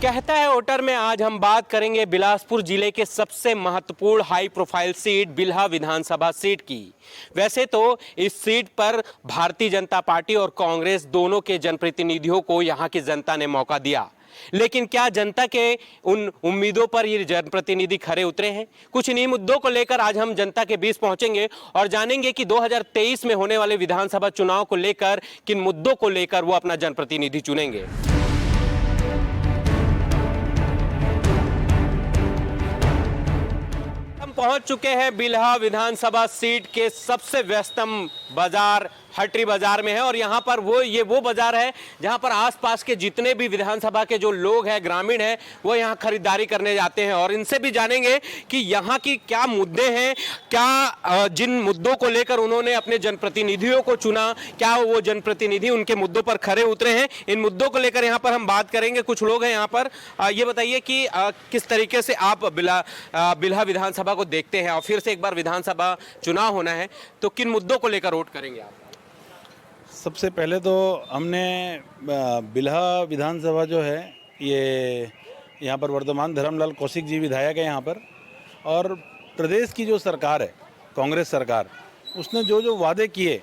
कहता है वोटर में आज हम बात करेंगे बिलासपुर जिले के सबसे महत्वपूर्ण हाई प्रोफाइल सीट बिल्हा विधानसभा सीट की। वैसे तो इस सीट पर भारतीय जनता पार्टी और कांग्रेस दोनों के जनप्रतिनिधियों को यहां की जनता ने मौका दिया, लेकिन क्या जनता के उन उम्मीदों पर ये जनप्रतिनिधि खरे उतरे हैं? कुछ इन्हीं मुद्दों को लेकर आज हम जनता के बीच पहुंचेंगे और जानेंगे कि 2023 में होने वाले विधानसभा चुनाव को लेकर किन मुद्दों को लेकर वो अपना जनप्रतिनिधि चुनेंगे। पहुंच चुके हैं बिल्हा विधानसभा सीट के सबसे व्यस्तम बाजार हटरी बाजार में है और यहां पर वो बाजार है जहां पर आसपास के जितने भी विधानसभा के जो लोग हैं, ग्रामीण हैं, वो यहां खरीदारी करने जाते हैं और इनसे भी जानेंगे कि यहां की क्या मुद्दे हैं, क्या जिन मुद्दों को लेकर उन्होंने अपने जनप्रतिनिधियों को चुना, क्या वो जनप्रतिनिधि उनके मुद्दों पर खरे उतरे हैं। इन मुद्दों को लेकर यहां पर हम बात करेंगे। कुछ लोग हैं यहां पर। ये बताइए कि किस तरीके से आप बिल्हा विधानसभा को देखते हैं और फिर से एक बार विधानसभा चुनाव होना है तो किन मुद्दों को लेकर वोट करेंगे आप? सबसे पहले तो हमने बिल्हा विधानसभा जो है ये यहाँ पर वर्तमान धर्मलाल कौशिक जी विधायक है यहाँ पर, और प्रदेश की जो सरकार है कांग्रेस सरकार, उसने जो जो वादे किए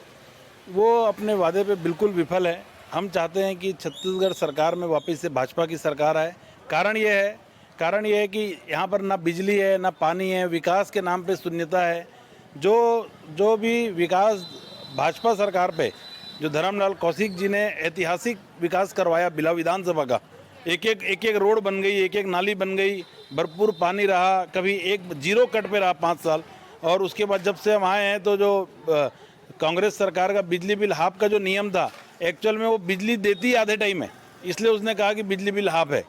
वो अपने वादे पे बिल्कुल विफल है। हम चाहते हैं कि छत्तीसगढ़ सरकार में वापस से भाजपा की सरकार आए। कारण ये है कि यहाँ पर ना बिजली है ना पानी है, विकास के नाम पे शून्यता है। जो भी विकास भाजपा सरकार पे जो धर्मलाल कौशिक जी ने ऐतिहासिक विकास करवाया बिल्हा विधानसभा का, एक एक रोड बन गई, एक एक नाली बन गई, भरपूर पानी रहा, कभी एक जीरो कट पे रहा 5 साल। और उसके बाद जब से हम आए हैं तो जो कांग्रेस सरकार का बिजली बिल हाफ का जो नियम था, एक्चुअल में वो बिजली देती आधे टाइम है, इसलिए उसने कहा कि बिजली बिल हाफ है।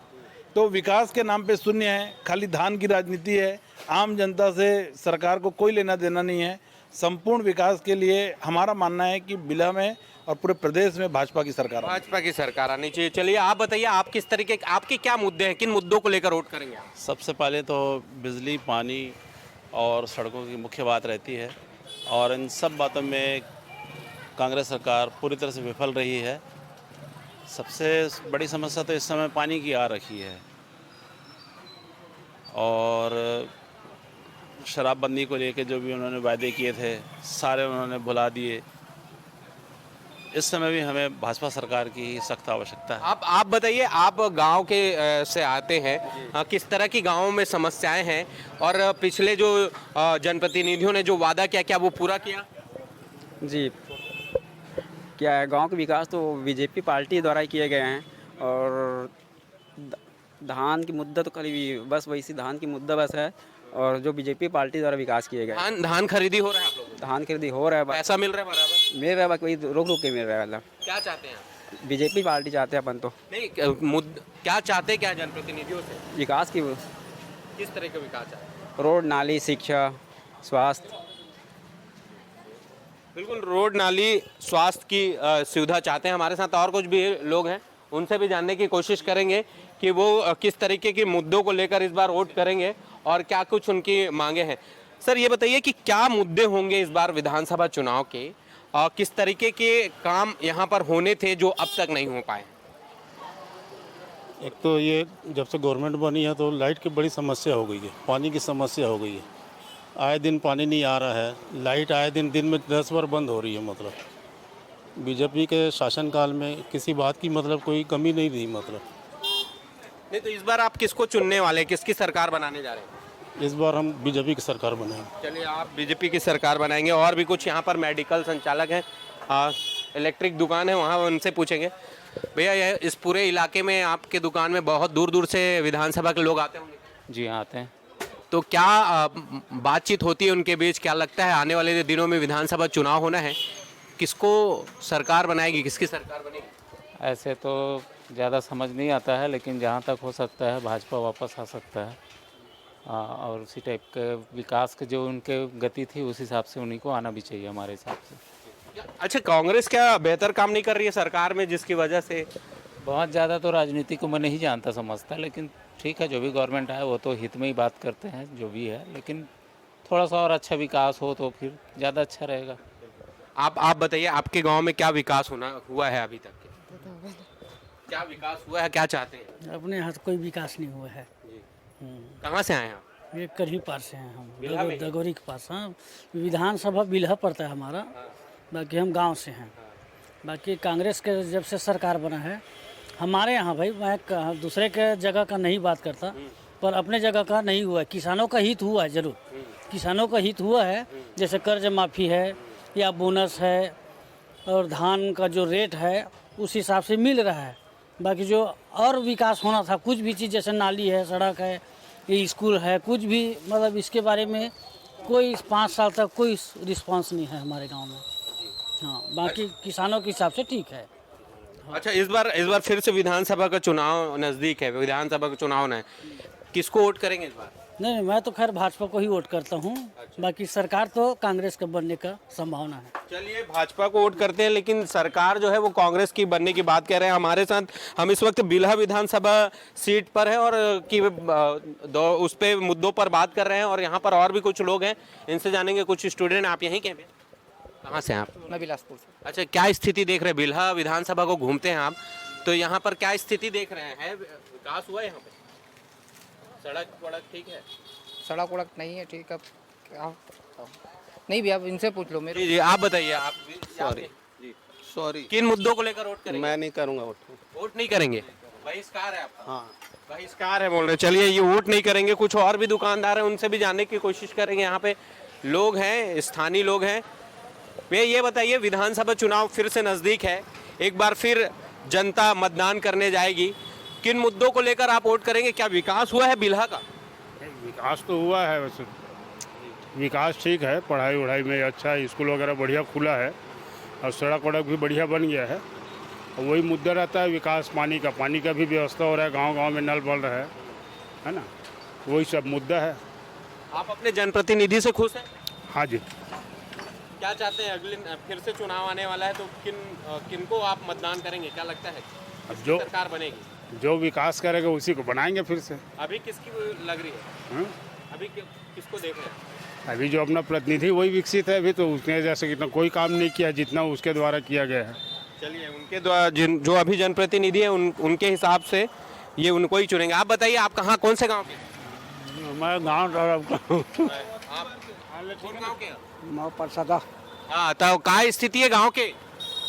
तो विकास के नाम पे शून्य है, खाली धान की राजनीति है, आम जनता से सरकार को कोई लेना देना नहीं है। संपूर्ण विकास के लिए हमारा मानना है कि बिल्हा में और पूरे प्रदेश में भाजपा की सरकार आनी चाहिए। चलिए आप बताइए, आप किस तरीके, आपके क्या मुद्दे हैं, किन मुद्दों को लेकर वोट करेंगे आप? सबसे पहले तो बिजली, पानी और सड़कों की मुख्य बात रहती है और इन सब बातों में कांग्रेस सरकार पूरी तरह से विफल रही है। सबसे बड़ी समस्या तो इस समय पानी की आ रखी है और शराबबंदी को लेकर जो भी उन्होंने वायदे किए थे सारे उन्होंने भुला दिए। इस समय भी हमें भाजपा सरकार की सख्त आवश्यकता है। आप बताइए, आप गांव के से आते हैं, किस तरह की गांवों में समस्याएं हैं और पिछले जो जनप्रतिनिधियों ने जो वादा किया, क्या वो पूरा किया? जी, क्या है, गांव के विकास तो बीजेपी पार्टी द्वारा ही किए गए हैं और धान की मुद्दा तो कभी बस वैसी धान की मुद्दा बस है और जो बीजेपी पार्टी द्वारा विकास किए गए। धान खरीदी हो रहा है आप लोगों को? धान खरीदी हो रहा है, पैसा मिल रहा है बराबर? मिल रहा है, कोई रोक के मिल रहा है। मतलब क्या चाहते हैं आप? बीजेपी पार्टी चाहते हैं अपन तो। नहीं, क्या चाहते क्या जनप्रतिनिधियों से? विकास की। किस तरह का विकास चाहते हैं? रोड, नाली, शिक्षा, स्वास्थ्य। बिल्कुल, रोड, नाली, स्वास्थ्य की सुविधा चाहते हैं। हमारे साथ और कुछ भी लोग हैं, उनसे भी जानने की कोशिश करेंगे कि वो किस तरीके के मुद्दों को लेकर इस बार वोट करेंगे और क्या कुछ उनकी मांगे हैं। सर ये बताइए कि क्या मुद्दे होंगे इस बार विधानसभा चुनाव के और किस तरीके के काम यहाँ पर होने थे जो अब तक नहीं हो पाए? एक तो ये जब से गवर्नमेंट बनी है तो लाइट की बड़ी समस्या हो गई है, पानी की समस्या हो गई है। आए दिन पानी नहीं आ रहा है, लाइट आए दिन में 10 बार बंद हो रही है। मतलब बीजेपी के शासनकाल में किसी बात की मतलब कोई कमी नहीं थी। मतलब नहीं, तो इस बार आप किसको चुनने वाले हैं, किसकी सरकार बनाने जा रहे हैं? इस बार हम बीजेपी की सरकार बनाएंगे। चलिए, आप बीजेपी की सरकार बनाएंगे। और भी कुछ यहाँ पर मेडिकल संचालक हैं, इलेक्ट्रिक दुकान है, वहाँ उनसे पूछेंगे। भैया, ये इस पूरे इलाके में आपके दुकान में बहुत दूर दूर से विधानसभा के लोग आते होंगे? जी आते हैं। तो क्या बातचीत होती है उनके बीच? क्या लगता है आने वाले दिनों में विधानसभा चुनाव होना है, किसको सरकार बनाएगी, किसकी सरकार बनेगी? ऐसे तो ज़्यादा समझ नहीं आता है, लेकिन जहाँ तक हो सकता है भाजपा वापस आ सकता है और उसी टाइप के विकास के जो उनके गति थी उस हिसाब से उन्हीं को आना भी चाहिए हमारे हिसाब से। अच्छा, कांग्रेस क्या बेहतर काम नहीं कर रही है सरकार में, जिसकी वजह से? बहुत ज़्यादा तो राजनीति को मैं नहीं जानता समझता, लेकिन ठीक है, जो भी गवर्नमेंट आए वो तो हित में ही बात करते हैं जो भी है, लेकिन थोड़ा सा और अच्छा विकास हो तो फिर ज़्यादा अच्छा रहेगा। आप बताइए, आपके गांव में क्या विकास हुआ है अभी तक? क्या विकास हुआ है, क्या चाहते हैं? अपने यहाँ कोई विकास नहीं हुआ है। कहाँ से आए आप? ये करही पार से हैं हम, बिल्हा में? दगोरी के पास। हाँ, विधानसभा बिल्हा पड़ता है हमारा। बाकी हम गांव से हैं। बाकी कांग्रेस के जब से सरकार बना है हमारे यहाँ, भाई मैं दूसरे के जगह का नहीं बात करता, पर अपने जगह का नहीं हुआ है। किसानों का हित हुआ है, जरूर किसानों का हित हुआ है। जैसे कर्ज माफ़ी है या बोनस है, और धान का जो रेट है उस हिसाब से मिल रहा है। बाकी जो और विकास होना था, कुछ भी चीज़ जैसे नाली है, सड़क है, ये स्कूल है, कुछ भी मतलब इसके बारे में कोई 5 साल तक कोई रिस्पांस नहीं है हमारे गांव में। हाँ, बाकी किसानों के हिसाब से ठीक है। अच्छा, इस बार फिर से विधानसभा का चुनाव नजदीक है, विधानसभा का चुनाव है, किसको वोट करेंगे इस बार? नहीं, मैं तो खैर भाजपा को ही वोट करता हूँ। बाकी सरकार तो कांग्रेस का बनने का संभावना है। चलिए, भाजपा को वोट करते हैं, लेकिन सरकार जो है वो कांग्रेस की बनने की बात कह रहे हैं। हमारे साथ हम इस वक्त बिल्हा विधानसभा सीट पर है और उस पे मुद्दों पर बात कर रहे हैं, और यहाँ पर और भी कुछ लोग हैं, इनसे जानेंगे। कुछ स्टूडेंट, आप यहीं के हैं? कहाँ से हैं आप? मैं बिलासपुर से। अच्छा, क्या स्थिति देख रहे हैं? बिल्हा विधानसभा को घूमते हैं आप, तो यहाँ पर क्या स्थिति देख रहे हैं? विकास हुआ है यहाँ पे? सड़क वड़क ठीक है? सड़क वड़क नहीं है ठीक। अब क्या बताऊं? नहीं भी, आप इनसे पूछ लो मेरे। जी, आप बताइए। आप सॉरी, किन मुद्दों को लेकर वोट करेंगे? मैं नहीं करूँगा वोट नहीं करेंगे? बहिष्कार है आपका? हाँ, बहिष्कार है बोल रहे। चलिए, ये वोट नहीं करेंगे। कुछ और भी दुकानदार हैं, उनसे भी जानने की कोशिश करेंगे। यहाँ पे लोग हैं, स्थानीय लोग हैं। वे ये बताइए, विधानसभा चुनाव फिर से नज़दीक है, एक बार फिर जनता मतदान करने जाएगी, किन मुद्दों को लेकर आप वोट करेंगे? क्या विकास हुआ है बिल्हा का? विकास तो हुआ है, वैसे विकास ठीक है। पढ़ाई वढ़ाई में अच्छा है, स्कूल वगैरह बढ़िया खुला है, और सड़क वड़क भी बढ़िया बन गया है। और वही मुद्दा रहता है विकास, पानी का भी व्यवस्था हो रहा है, गांव-गांव में नल बन रहा है ना, वही सब मुद्दा है। आप अपने जनप्रतिनिधि से खुश हैं? हाँ जी। क्या चाहते हैं? अगले फिर से चुनाव आने वाला है, तो किनको आप मतदान करेंगे? क्या लगता है अब जो सरकार बनेगी? जो विकास करेगा उसी को बनाएंगे फिर से। अभी किसकी लग रही है? हाँ? अभी किसको देख रहे हैं? अभी जो अपना प्रतिनिधि वही विकसित है। अभी तो उसने जैसे कितना कोई काम नहीं किया जितना उसके द्वारा किया गया है। चलिए, उनके द्वारा जो अभी जनप्रतिनिधि है उनके हिसाब से ये उनको ही चुनेंगे। आप बताइए, आप कहाँ, कौन से गांव के? मैं गाँव आप कौन गांव के? माँ परसदा। हाँ, तो क्या स्थिति है गांव के?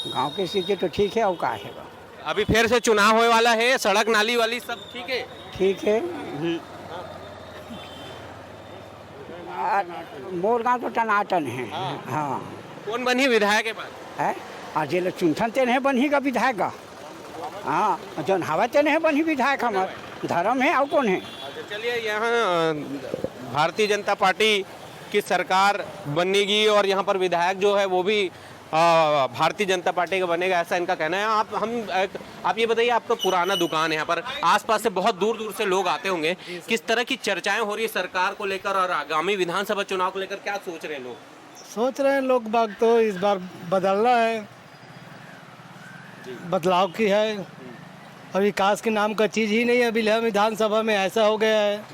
गांव की स्थिति तो ठीक है, और का है? अभी फिर से चुनाव होने वाला है, सड़क नाली वाली सब ठीक है? ठीक है। मोर गाँव तो टनाटन है। हाँ। कौन बनी विधायक के पास है? आज ये चुनथन ते नहीं बनी का विधायक। हाँ, जौन हवा ते नहीं बनी विधायक। हमारे धर्म है, और कौन है? चलिए, यहाँ भारतीय जनता पार्टी की सरकार बनेगी और यहाँ पर विधायक जो है वो भी भारतीय जनता पार्टी का बनेगा, ऐसा इनका कहना है। आप ये बताइए, आपका पुराना दुकान है यहाँ पर, आसपास से बहुत दूर दूर से लोग आते होंगे, किस तरह की चर्चाएं हो रही है सरकार को लेकर और आगामी विधानसभा चुनाव को लेकर? क्या सोच रहे हैं लोग? सोच रहे हैं लोग बाग तो इस बार बदलना है, बदलाव की है, और विकास के नाम का चीज़ ही नहीं है। बिल्हा विधानसभा में ऐसा हो गया है।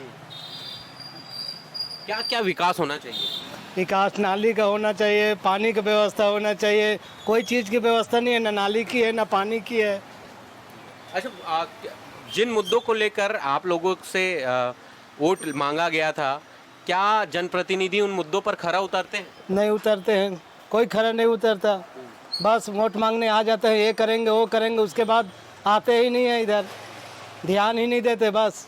क्या क्या विकास होना चाहिए? विकास नाली का होना चाहिए, पानी का व्यवस्था होना चाहिए। कोई चीज़ की व्यवस्था नहीं है, ना नाली की है, ना पानी की है। अच्छा, जिन मुद्दों को लेकर आप लोगों से वोट मांगा गया था, क्या जनप्रतिनिधि उन मुद्दों पर खरा उतरते हैं? नहीं उतरते हैं, कोई खरा नहीं उतरता। बस वोट मांगने आ जाते हैं, ये करेंगे वो करेंगे, उसके बाद आते ही नहीं है, इधर ध्यान ही नहीं देते बस।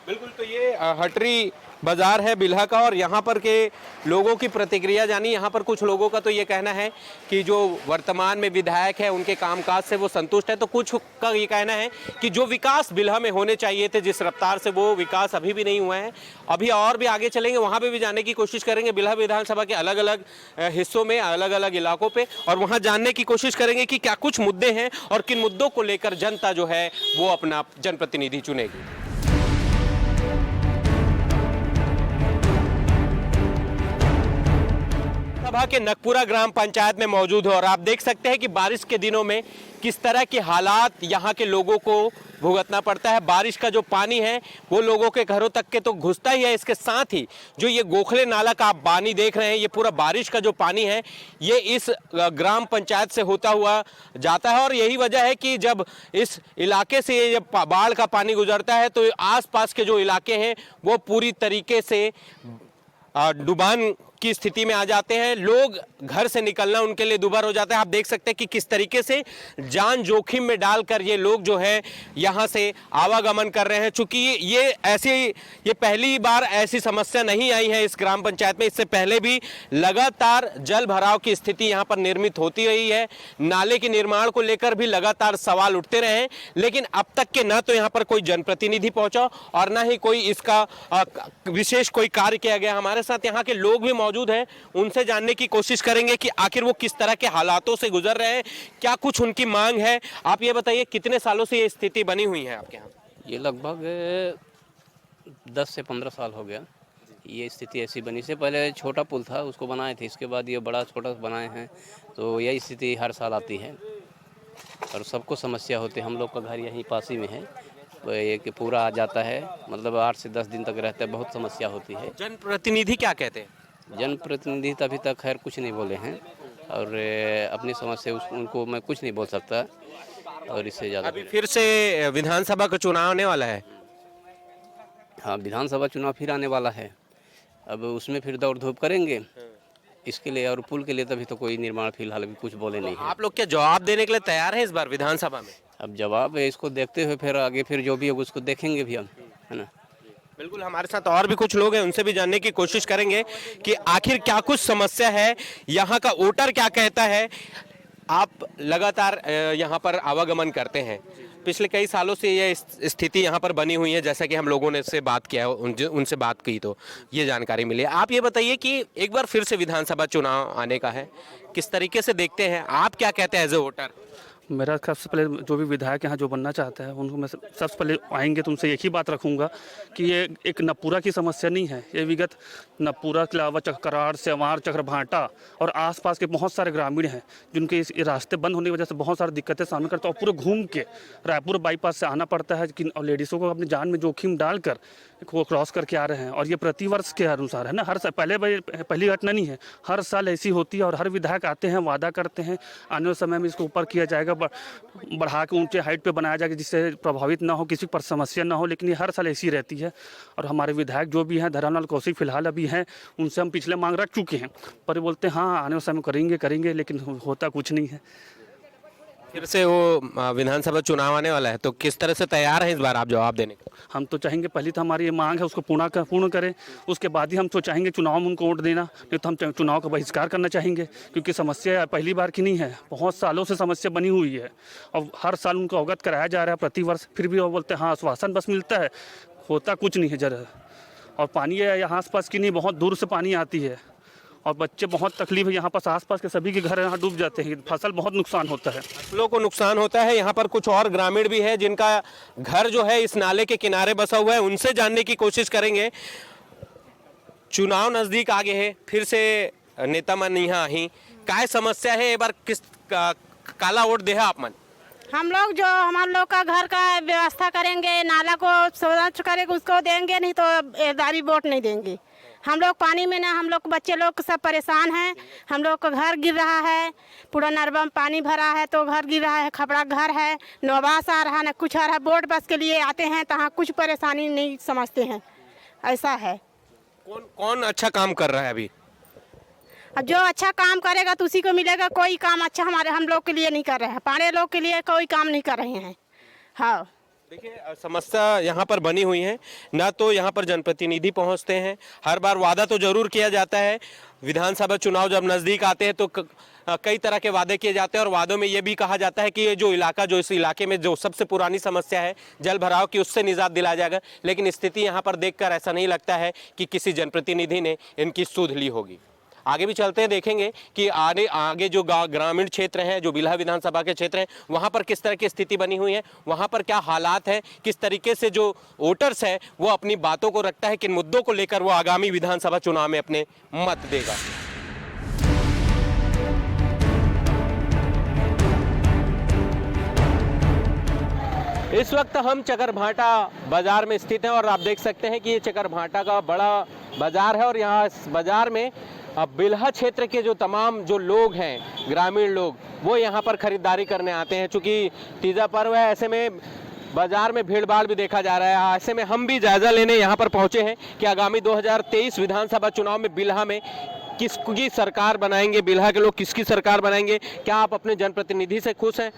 बिल्कुल, तो ये हटरी बाजार है बिल्हा का, और यहाँ पर के लोगों की प्रतिक्रिया जानी। यहाँ पर कुछ लोगों का तो ये कहना है कि जो वर्तमान में विधायक है उनके कामकाज से वो संतुष्ट है, तो कुछ का ये कहना है कि जो विकास बिल्हा में होने चाहिए थे जिस रफ्तार से, वो विकास अभी भी नहीं हुआ है। अभी और भी आगे चलेंगे, वहाँ पे भी जाने की कोशिश करेंगे, बिल्हा विधानसभा के अलग अलग हिस्सों में, अलग अलग इलाकों पे, और वहाँ जानने की कोशिश करेंगे कि क्या कुछ मुद्दे हैं और किन मुद्दों को लेकर जनता जो है वो अपना जनप्रतिनिधि चुनेगी। सभा के नकपुरा ग्राम पंचायत में मौजूद है, और आप देख सकते हैं कि बारिश के दिनों में किस तरह के हालात यहाँ के लोगों को भुगतना पड़ता है। बारिश का जो पानी है वो लोगों के घरों तक के तो घुसता ही है, इसके साथ ही जो ये गोखले नाला का आप पानी देख रहे हैं, ये पूरा बारिश का जो पानी है ये इस ग्राम पंचायत से होता हुआ जाता है। और यही वजह है कि जब इस इलाके से जब बाढ़ का पानी गुजरता है तो आसपास के जो इलाके हैं वो पूरी तरीके से डुबान की स्थिति में आ जाते हैं। लोग घर से निकलना उनके लिए दुभर हो जाता है। आप देख सकते हैं कि किस तरीके से जान जोखिम में डालकर ये लोग जो है यहाँ से आवागमन कर रहे हैं। चूंकि ये पहली बार ऐसी समस्या नहीं आई है इस ग्राम पंचायत में, इससे पहले भी लगातार जल भराव की स्थिति यहाँ पर निर्मित होती रही है। नाले के निर्माण को लेकर भी लगातार सवाल उठते रहे हैं, लेकिन अब तक के न तो यहाँ पर कोई जनप्रतिनिधि पहुंचा और न ही कोई इसका विशेष कोई कार्य किया गया। हमारे साथ यहाँ के लोग भी मौजूद हैं, उनसे जानने की कोशिश करेंगे कि आखिर वो किस तरह के हालातों से गुजर रहे हैं, क्या कुछ उनकी मांग है। आप ये बताइए कितने सालों से ये स्थिति बनी हुई है आपके यहाँ? ये लगभग 10 से 15 साल हो गया ये स्थिति ऐसी बनी। से पहले छोटा पुल था उसको बनाए थे, इसके बाद ये बड़ा छोटा बनाए हैं, तो यही स्थिति हर साल आती है और सबको समस्या होती है। हम लोग का घर यहीं पास ही में है, तो ये कि पूरा आ जाता है, मतलब 8 से 10 दिन तक रहता है, बहुत समस्या होती है। जनप्रतिनिधि क्या कहते हैं? जनप्रतिनिधि तो अभी तक खैर कुछ नहीं बोले हैं और अपनी समस्या उनको मैं कुछ नहीं बोल सकता। और इससे ज़्यादा अभी फिर से विधानसभा का चुनाव आने वाला है। हाँ, विधानसभा चुनाव फिर आने वाला है, अब उसमें फिर दौड़ धूप करेंगे इसके लिए। और पुल के लिए तभी तो कोई निर्माण फिलहाल अभी कुछ बोले नहीं है। आप लोग क्या जवाब देने के लिए तैयार हैं इस बार विधानसभा में? अब जवाब है, इसको देखते हुए फिर आगे फिर जो भी होगा उसको देखेंगे भी हम, है ना। बिल्कुल, हमारे साथ और भी कुछ लोग हैं, उनसे भी जानने की कोशिश करेंगे कि आखिर क्या कुछ समस्या है, यहाँ का वोटर क्या कहता है। आप लगातार यहाँ पर आवागमन करते हैं, पिछले कई सालों से ये स्थिति यहाँ पर बनी हुई है, जैसा कि हम लोगों ने से बात किया है, उनसे बात की तो ये जानकारी मिली। आप ये बताइए कि एक बार फिर से विधानसभा चुनाव आने का है, किस तरीके से देखते हैं, आप क्या कहते हैं एज ए वोटर? मेरा सबसे पहले जो भी विधायक यहाँ जो बनना चाहता है उनको मैं सबसे पहले आएंगे तो उनसे एक ही बात रखूँगा कि ये एक नपुरा की समस्या नहीं है, ये विगत नपुरा के अलावा कराड़, सेवार, चक्रभाटा और आसपास के बहुत सारे ग्रामीण हैं जिनके इस रास्ते बंद होने की वजह से बहुत सारी दिक्कतें सामने करते हैं और पूरे घूम के रायपुर बाईपास से आना पड़ता है कि लेडीज़ों को अपनी जान में जोखिम डालकर वो क्रॉस करके आ रहे हैं। और ये प्रतिवर्ष के अनुसार है ना, हर साल, पहली घटना नहीं है, हर साल ऐसी होती है। और हर विधायक आते हैं, वादा करते हैं आने वाले समय में इसको ऊपर किया जाएगा, बढ़ा के ऊंचे हाइट पे बनाया जाएगा जिससे प्रभावित ना हो, किसी पर समस्या ना हो। लेकिन ये हर साल ऐसी रहती है। और हमारे विधायक जो भी हैं, धर्मलाल कौशिक फिलहाल अभी हैं, उनसे हम पिछले मांग रख चुके हैं, पर ये बोलते हैं हाँ आने वाले समय करेंगे, लेकिन होता कुछ नहीं है। फिर से वो विधानसभा चुनाव आने वाला है, तो किस तरह से तैयार हैं इस बार आप जवाब देने को? हम तो चाहेंगे, पहली तो हमारी ये मांग है उसको पूर्ण करें, उसके बाद ही हम तो चाहेंगे चुनाव में उनको वोट देना, नहीं तो हम चुनाव का बहिष्कार करना चाहेंगे। क्योंकि समस्या पहली बार की नहीं है, बहुत सालों से समस्या बनी हुई है और हर साल उनको अवगत कराया जा रहा है प्रतिवर्ष, फिर भी वो बोलते हैं हाँ आश्वासन बस मिलता है, होता कुछ नहीं है जरा। और पानी यहाँ आस-पास की नहीं, बहुत दूर से पानी आती है और बच्चे बहुत तकलीफ है। यहाँ पास आसपास के सभी के घर यहाँ डूब जाते हैं, फसल बहुत नुकसान होता है, फसलों को नुकसान होता है। यहाँ पर कुछ और ग्रामीण भी है जिनका घर जो है इस नाले के किनारे बसा हुआ है, उनसे जानने की कोशिश करेंगे। चुनाव नजदीक आ गए है, फिर से नेता मन यहाँ ही काय समस्या है, एक बार किस काला वोट दे आप मन? हम लोग जो हमारे लोग का घर का व्यवस्था करेंगे, नाला को स्वच्छ करेंगे, उसको देंगे, नहीं तो दारी वोट नहीं देंगे। हम लोग पानी में ना, हम लोग बच्चे लोग सब परेशान हैं, हम लोग का घर गिर रहा है, पूरा नरवा में पानी भरा है तो घर गिर रहा है, खपड़ा घर है, नौबास आ रहा है, ना कुछ आ रहा है। बोट बस के लिए आते हैं तो हाँ कुछ परेशानी नहीं समझते हैं, ऐसा है। कौन अच्छा काम कर रहा है अभी? अब जो अच्छा काम करेगा तो उसी को मिलेगा। कोई काम अच्छा हम लोग के लिए नहीं कर रहे हैं, पाड़े लोग के लिए कोई काम नहीं कर रहे हैं। हाँ देखिए, समस्या यहाँ पर बनी हुई है, ना तो यहाँ पर जनप्रतिनिधि पहुँचते हैं, हर बार वादा तो जरूर किया जाता है। विधानसभा चुनाव जब नज़दीक आते हैं तो कई तरह के वादे किए जाते हैं और वादों में ये भी कहा जाता है कि ये जो इस इलाके में जो सबसे पुरानी समस्या है जल भराव की, उससे निजात दिलाया जाएगा। लेकिन स्थिति यहाँ पर देखकर ऐसा नहीं लगता है कि किसी जनप्रतिनिधि ने इनकी सुध ली होगी। आगे भी चलते हैं, देखेंगे कि आगे जो ग्रामीण क्षेत्र हैं, जो बिल्हा विधानसभा के क्षेत्र हैं, वहाँ पर किस तरह की स्थिति बनी हुई है, वहाँ पर क्या हालात हैं, किस तरीके से जो वोटर्स है वो अपनी बातों को रखता है, किन मुद्दों को लेकर वो आगामी विधानसभा चुनाव में अपने मत देगा। इस वक्त हम चकरभाटा बाजार में स्थित हैं और आप देख सकते हैं कि ये चकरभाटा का बड़ा बाजार है और यहाँ इस बाजार में बिल्हा क्षेत्र के जो तमाम जो लोग हैं, ग्रामीण लोग, वो यहाँ पर खरीदारी करने आते हैं। चूँकि तीजा पर्व है, ऐसे में बाजार में भीड़ भाड़ भी देखा जा रहा है। ऐसे में हम भी जायजा लेने यहाँ पर पहुँचे हैं कि आगामी 2023 विधानसभा चुनाव में बिल्हा में किसकी सरकार बनाएंगे, बिल्हा के लोग किसकी सरकार बनाएंगे। क्या आप अपने जनप्रतिनिधि से खुश हैं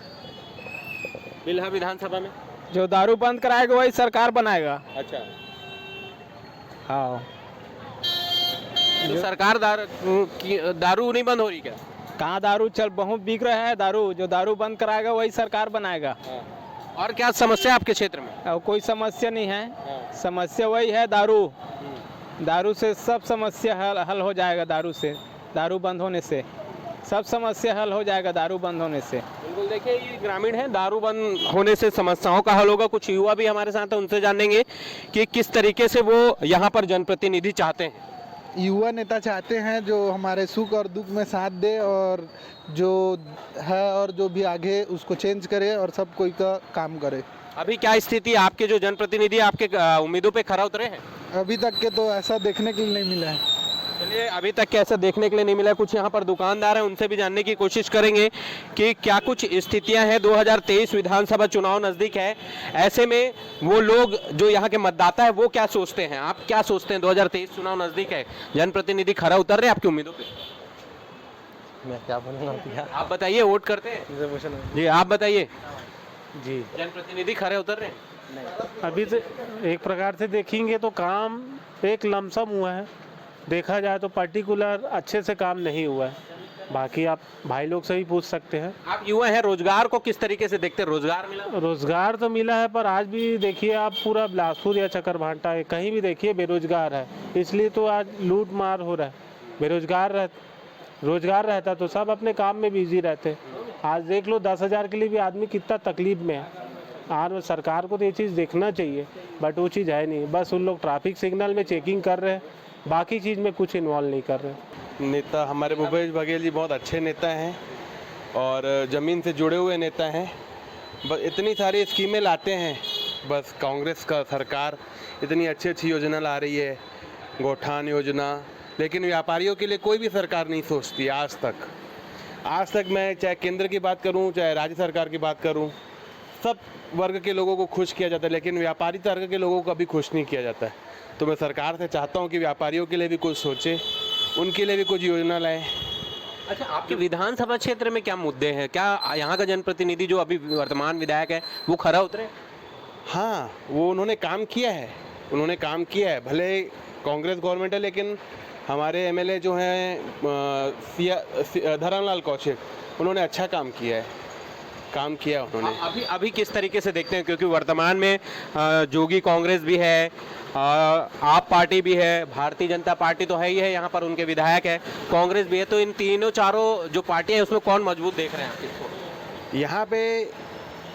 बिल्हा विधानसभा में? जो दारू बंद कराएगा वही सरकार बनाएगा। अच्छा, हाँ। तो सरकार दारू नहीं बंद हो रही क्या? कहाँ दारू चल बहुत बिक रहा है दारू, जो दारू बंद कराएगा वही सरकार बनाएगा। और क्या समस्या आपके क्षेत्र में? अब कोई समस्या नहीं है, समस्या वही है दारू। दारू से सब समस्या हल हो जाएगा। दारू से, दारू बंद होने से सब समस्या हल हो जाएगा। दारू बंद होने से बिल्कुल। देखिए, ये ग्रामीण है, दारू बंद होने से समस्याओं का हल होगा। कुछ युवा भी हमारे साथ हैं, उनसे जानेंगे कि किस तरीके से वो यहाँ पर जनप्रतिनिधि चाहते हैं। युवा नेता चाहते हैं जो हमारे सुख और दुख में साथ दे और जो है और जो भी आगे उसको चेंज करे और सब कोई का काम करे। अभी क्या स्थिति, आपके जो जनप्रतिनिधि आपके उम्मीदों पे खरा उतरे हैं? अभी तक के तो ऐसा देखने के लिए नहीं मिला है। चलिए, अभी तक के ऐसा देखने के लिए नहीं मिला। कुछ यहाँ पर दुकानदार हैं, उनसे भी जानने की कोशिश करेंगे कि क्या कुछ स्थितियां हैं। 2023 विधानसभा चुनाव नज़दीक है, ऐसे में वो लोग जो यहाँ के मतदाता है वो क्या सोचते हैं? आप क्या सोचते हैं? 2023 चुनाव नज़दीक है, जनप्रतिनिधि खरा उतर रहे हैं आपकी उम्मीदों पे? मैं क्या बोलूँगा, आप बताइए, वोट करते हैं जी? आप बताइए जी, जनप्रतिनिधि खरे उतर रहे हैं? अभी से एक प्रकार से देखेंगे तो काम एक लमसम हुआ है। देखा जाए तो पर्टिकुलर अच्छे से काम नहीं हुआ है। बाकी आप भाई लोग से ही पूछ सकते हैं। आप युवा हैं, रोजगार को किस तरीके से देखते हैं? रोजगार मिला? रोजगार तो मिला है, पर आज भी देखिए आप पूरा बिलासपुर या चकरभाटा है, कहीं भी देखिए बेरोजगार है। इसलिए तो आज लूट मार हो रहा है। रोजगार रहता तो सब अपने काम में बिजी रहते। आज देख लो 10,000 के लिए भी आदमी कितना तकलीफ में है। आज सरकार को तो ये चीज़ देखना चाहिए, बट वो चीज़ है नहीं। बस उन लोग ट्रैफिक सिग्नल में चेकिंग कर रहे हैं, बाकी चीज़ में कुछ इन्वॉल्व नहीं कर रहे। नेता हमारे भूपेश बघेल जी बहुत अच्छे नेता हैं और ज़मीन से जुड़े हुए नेता हैं। बस इतनी सारी स्कीमें लाते हैं, बस कांग्रेस का सरकार इतनी अच्छी अच्छी योजना ला रही है, गोठान योजना, लेकिन व्यापारियों के लिए कोई भी सरकार नहीं सोचती आज तक। मैं चाहे केंद्र की बात करूं, चाहे राज्य सरकार की बात करूं, सब वर्ग के लोगों को खुश किया जाता है, लेकिन व्यापारी वर्ग के लोगों को कभी खुश नहीं किया जाता है। तो मैं सरकार से चाहता हूं कि व्यापारियों के लिए भी कुछ सोचे, उनके लिए भी कुछ योजना लाएं। अच्छा, आपके विधानसभा क्षेत्र में क्या मुद्दे हैं? क्या यहाँ का जनप्रतिनिधि जो अभी वर्तमान विधायक है वो खरा उतरे? हाँ, वो उन्होंने काम किया है। भले कांग्रेस गवर्नमेंट है, लेकिन हमारे एमएलए जो हैं धर्मलाल कौशिक, उन्होंने अच्छा काम किया उन्होंने। अभी किस तरीके से देखते हैं? क्योंकि वर्तमान में जोगी कांग्रेस भी है, आप पार्टी भी है, भारतीय जनता पार्टी तो है ही है, यहाँ पर उनके विधायक है, कांग्रेस भी है। तो इन तीनों चारों जो पार्टियाँ हैं उसमें कौन मजबूत देख रहे हैं आप किसको? यहाँ पे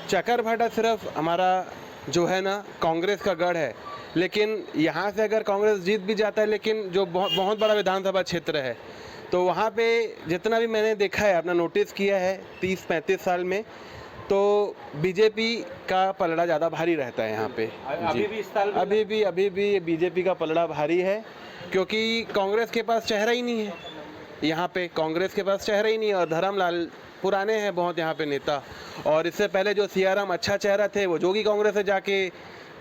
चकरभाटा सिर्फ हमारा जो है ना कांग्रेस का गढ़ है, लेकिन यहाँ से अगर कांग्रेस जीत भी जाता है, लेकिन जो बहुत बड़ा विधानसभा क्षेत्र है, तो वहाँ पे जितना भी मैंने देखा है, अपना नोटिस किया है 30-35 साल में, तो बीजेपी का पलड़ा ज़्यादा भारी रहता है यहाँ पे। अभी भी बीजेपी का पलड़ा भारी है, क्योंकि कांग्रेस के पास चेहरा ही नहीं है यहाँ पे। और धर्मलाल पुराने हैं बहुत यहाँ पे नेता, और इससे पहले जो सियाराम अच्छा चेहरा थे वो जोगी कांग्रेस से जाके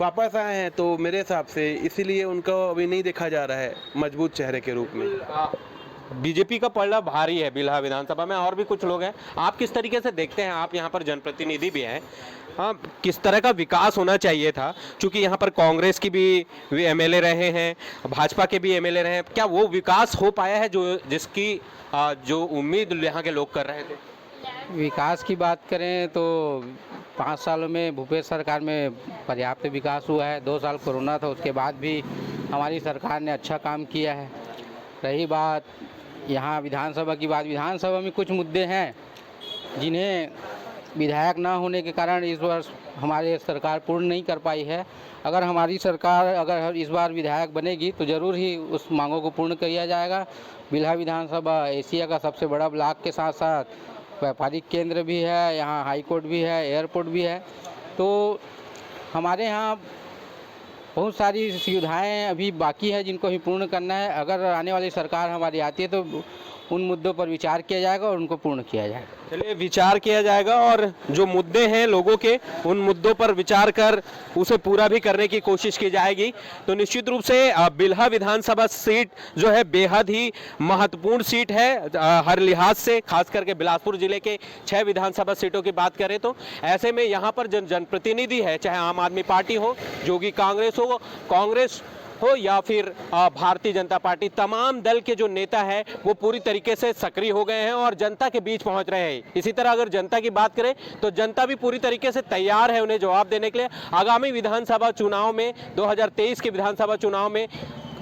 वापस आए हैं। तो मेरे हिसाब से इसीलिए उनको अभी नहीं देखा जा रहा है मजबूत चेहरे के रूप में। बीजेपी का पलड़ा भारी है बिल्हा विधानसभा में। और भी कुछ लोग हैं, आप किस तरीके से देखते हैं? आप यहाँ पर जनप्रतिनिधि भी हैं, हाँ, किस तरह का विकास होना चाहिए था? क्योंकि यहाँ पर कांग्रेस की भी एमएलए रहे हैं, भाजपा के भी एमएलए रहे हैं, क्या वो विकास हो पाया है जिसकी जो उम्मीद यहाँ के लोग कर रहे थे? विकास की बात करें तो 5 सालों में भूपेश सरकार में पर्याप्त विकास हुआ है। 2 साल कोरोना था, उसके बाद भी हमारी सरकार ने अच्छा काम किया है। रही बात यहाँ विधानसभा की बात, विधानसभा में कुछ मुद्दे हैं जिन्हें विधायक ना होने के कारण इस वर्ष हमारी सरकार पूर्ण नहीं कर पाई है। अगर हमारी सरकार अगर इस बार विधायक बनेगी तो ज़रूर ही उस मांगों को पूर्ण किया जाएगा। बिल्हा विधानसभा एशिया का सबसे बड़ा ब्लॉक के साथ साथ व्यापारिक केंद्र भी है, यहाँ हाई कोर्ट भी है, एयरपोर्ट भी है। तो हमारे यहाँ बहुत सारी सुविधाएं अभी बाकी है जिनको ही पूर्ण करना है। अगर आने वाली सरकार हमारी आती है तो उन मुद्दों पर विचार किया जाएगा और उनको पूर्ण किया जाएगा। चलिए, विचार किया जाएगा और जो मुद्दे हैं लोगों के, उन मुद्दों पर विचार कर उसे पूरा भी करने की कोशिश की जाएगी। तो निश्चित रूप से बिल्हा विधानसभा सीट जो है बेहद ही महत्वपूर्ण सीट है हर लिहाज से, खास करके बिलासपुर जिले के 6 विधानसभा सीटों की बात करें तो। ऐसे में यहाँ पर जनप्रतिनिधि है, चाहे आम आदमी पार्टी हो, जोगी कांग्रेस हो या फिर भारतीय जनता पार्टी, तमाम दल के जो नेता है वो पूरी तरीके से सक्रिय हो गए हैं और जनता के बीच पहुंच रहे हैं। इसी तरह अगर जनता की बात करें तो जनता भी पूरी तरीके से तैयार है उन्हें जवाब देने के लिए। आगामी विधानसभा चुनाव में, 2023 के विधानसभा चुनाव में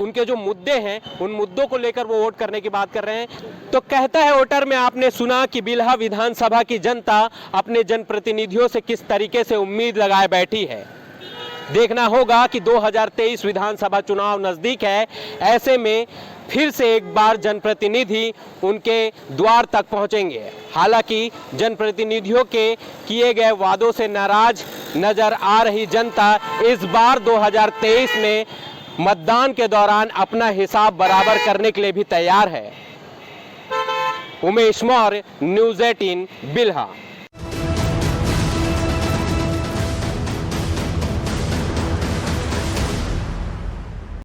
उनके जो मुद्दे हैं उन मुद्दों को लेकर वो वोट करने की बात कर रहे हैं। तो कहता है वोटर में आपने सुना कि बिल्हा विधानसभा की जनता अपने जनप्रतिनिधियों से किस तरीके से उम्मीद लगाए बैठी है। देखना होगा कि 2023 विधानसभा चुनाव नजदीक है, ऐसे में फिर से एक बार जनप्रतिनिधि उनके द्वार तक पहुंचेंगे। हालांकि जनप्रतिनिधियों के किए गए वादों से नाराज नजर आ रही जनता इस बार 2023 में मतदान के दौरान अपना हिसाब बराबर करने के लिए भी तैयार है। उमेश मौर्य, न्यूज़ 18 बिल्हा।